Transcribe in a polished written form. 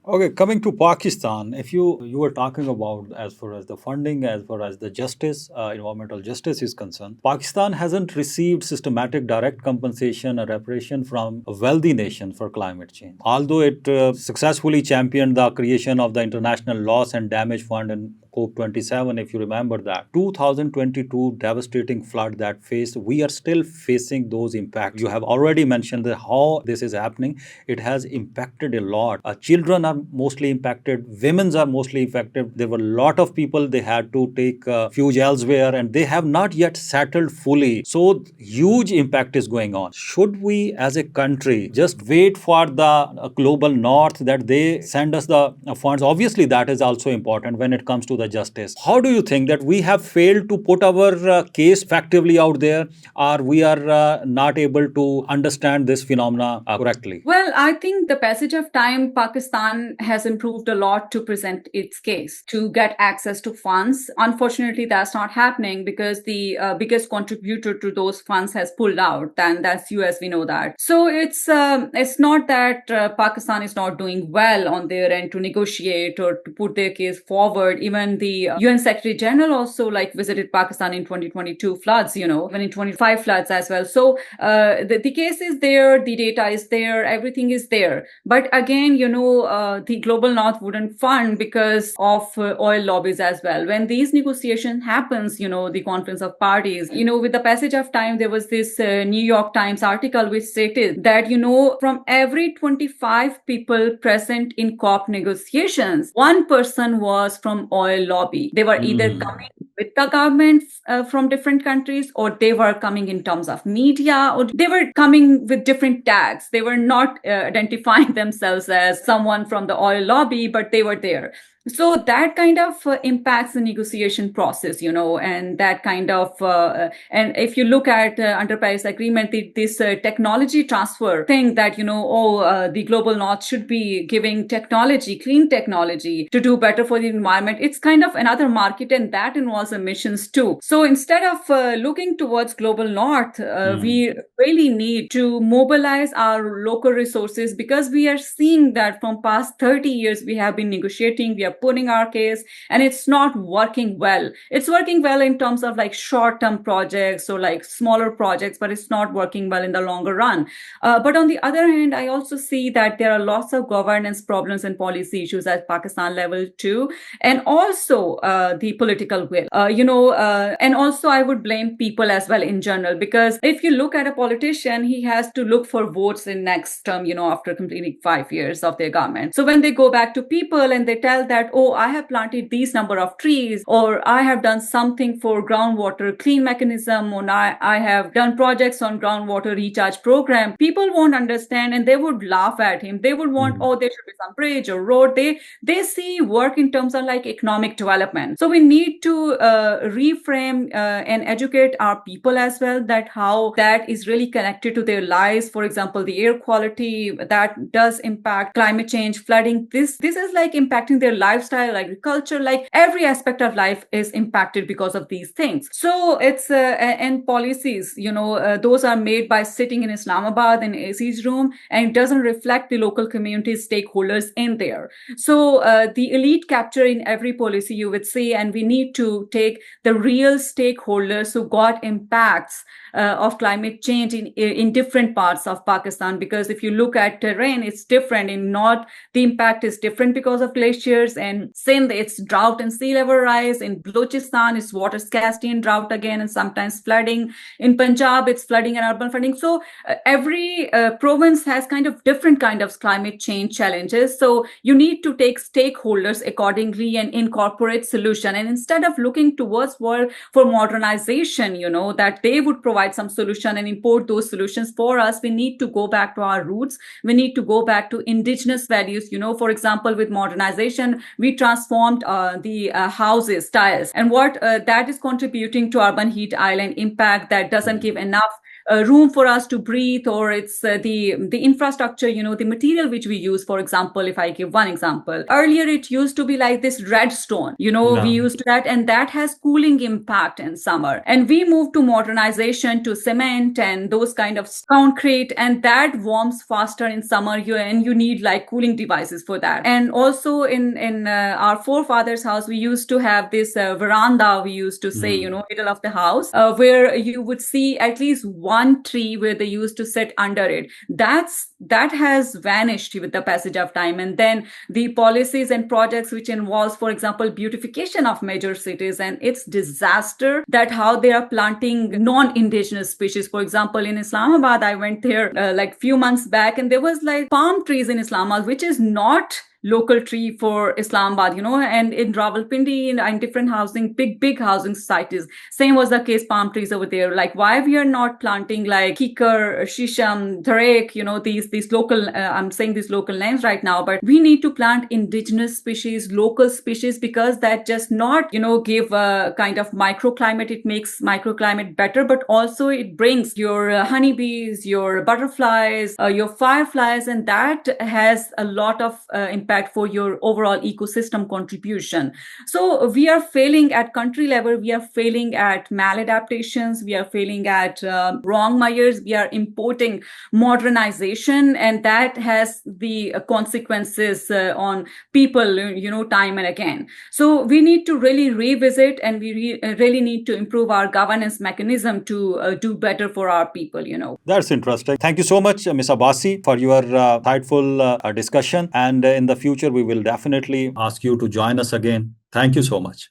Okay, coming to Pakistan, if you were talking about as far as the funding, as far as the justice, environmental justice is concerned, Pakistan hasn't received systematic direct compensation or reparation from a wealthy nation for climate change. Although it successfully championed the creation of the International Loss and Damage Fund in COP27, if you remember that 2022 devastating flood that faced, we are still facing those impacts. You have already mentioned that how this is happening. It has impacted a lot. Children are mostly impacted, women's are mostly affected. There were a lot of people, they had to take refuge elsewhere, and they have not yet settled fully. So huge impact is going on. Should we as a country just wait for the global north that they send us the funds? Obviously that is also important when it comes to the justice. How do you think that we have failed to put our case effectively out there, or we are not able to understand this phenomena correctly? Well, I think the passage of time, Pakistan has improved a lot to present its case, to get access to funds. Unfortunately, that's not happening because the biggest contributor to those funds has pulled out, and that's US. We know that. So it's not that Pakistan is not doing well on their end to negotiate or to put their case forward. Even the UN Secretary General also visited Pakistan in 2022 floods, even in 25 floods as well. So the case is there, the data is there, everything is there. But again, the global north wouldn't fund because of oil lobbies as well. When these negotiations happens, the conference of parties, with the passage of time, there was this New York Times article which stated that, from every 25 people present in COP negotiations, one person was from oil lobby. They were either coming with the government from different countries, or they were coming in terms of media, or they were coming with different tags. They were not identifying themselves as someone from the oil lobby, but they were there. So that kind of impacts the negotiation process, and that kind of, and if you look at under Paris Agreement, this technology transfer thing that, the global north should be giving technology, clean technology to do better for the environment. It's kind of another market, and that involves emissions too. So instead of looking towards global north, we really need to mobilize our local resources, because we are seeing that from past 30 years, we have been negotiating, we are putting our case, and it's not working well. It's working well in terms of short-term projects or smaller projects, but it's not working well in the longer run. But on the other hand, I also see that there are lots of governance problems and policy issues at Pakistan level too, and also the political will. And also I would blame people as well in general, because if you look at a politician, he has to look for votes in next term, after completing 5 years of their government. So when they go back to people and they tell that, oh, I have planted these number of trees, or I have done something for groundwater clean mechanism, or I have done projects on groundwater recharge program, people won't understand, and they would laugh at him. They would want, oh, there should be some bridge or road. They see work in terms of economic development. So we need to reframe and educate our people as well, that how that is really connected to their lives. For example, the air quality that does impact climate change, flooding. This is impacting their lifestyle, agriculture, every aspect of life is impacted because of these things. So it's and policies, those are made by sitting in Islamabad in AC's room, and it doesn't reflect the local community stakeholders in there. So the elite capture in every policy, you would see, and we need to take the real stakeholders who got impacts of climate change in different parts of Pakistan. Because if you look at terrain, it's different. In north, the impact is different because of glaciers, and Sindh, it's drought and sea level rise. In Balochistan, it's water scarcity and drought again, and sometimes flooding. In Punjab, it's flooding and urban flooding. So every province has kind of different kind of climate change challenges. So you need to take stakeholders accordingly and incorporate solution. And instead of looking towards world for modernization, that they would provide some solution and import those solutions for us, we need to go back to our roots. We need to go back to indigenous values. For example, with modernization, we transformed the houses styles, and what that is contributing to urban heat island impact, that doesn't give enough room for us to breathe, or it's the infrastructure, the material which we use. For example, if I give one example, earlier it used to be like this red stone, we used that, and that has cooling impact in summer. And we moved to modernization, to cement and those kind of concrete, and that warms faster in summer. And you need like cooling devices for that. And also in our forefathers' house, we used to have this veranda, we used to say, middle of the house, where you would see at least one tree where they used to sit under it. That has vanished with the passage of time. And then the policies and projects which involves, for example, beautification of major cities, and it's disaster that how they are planting non-indigenous species. For example, in Islamabad, I went there like few months back, and there was like palm trees in Islamabad, which is not local tree for Islamabad, and in Rawalpindi, in different housing, big housing societies, same was the case, palm trees over there. Like, why we are not planting like kikar, shisham, dharek, these local, I'm saying these local names right now, but we need to plant indigenous species, local species, because that just not, give a kind of microclimate, it makes microclimate better, but also it brings your honeybees, your butterflies, your fireflies, and that has a lot of impact for your overall ecosystem contribution. So we are failing at country level, we are failing at maladaptations, we are failing at wrong measures, we are importing modernization, and that has the consequences on people, time and again. So we need to really revisit, and we really need to improve our governance mechanism to do better for our people, That's interesting. Thank you so much, Ms. Abbassi, for your insightful discussion. And in the future, we will definitely ask you to join us again. Thank you so much.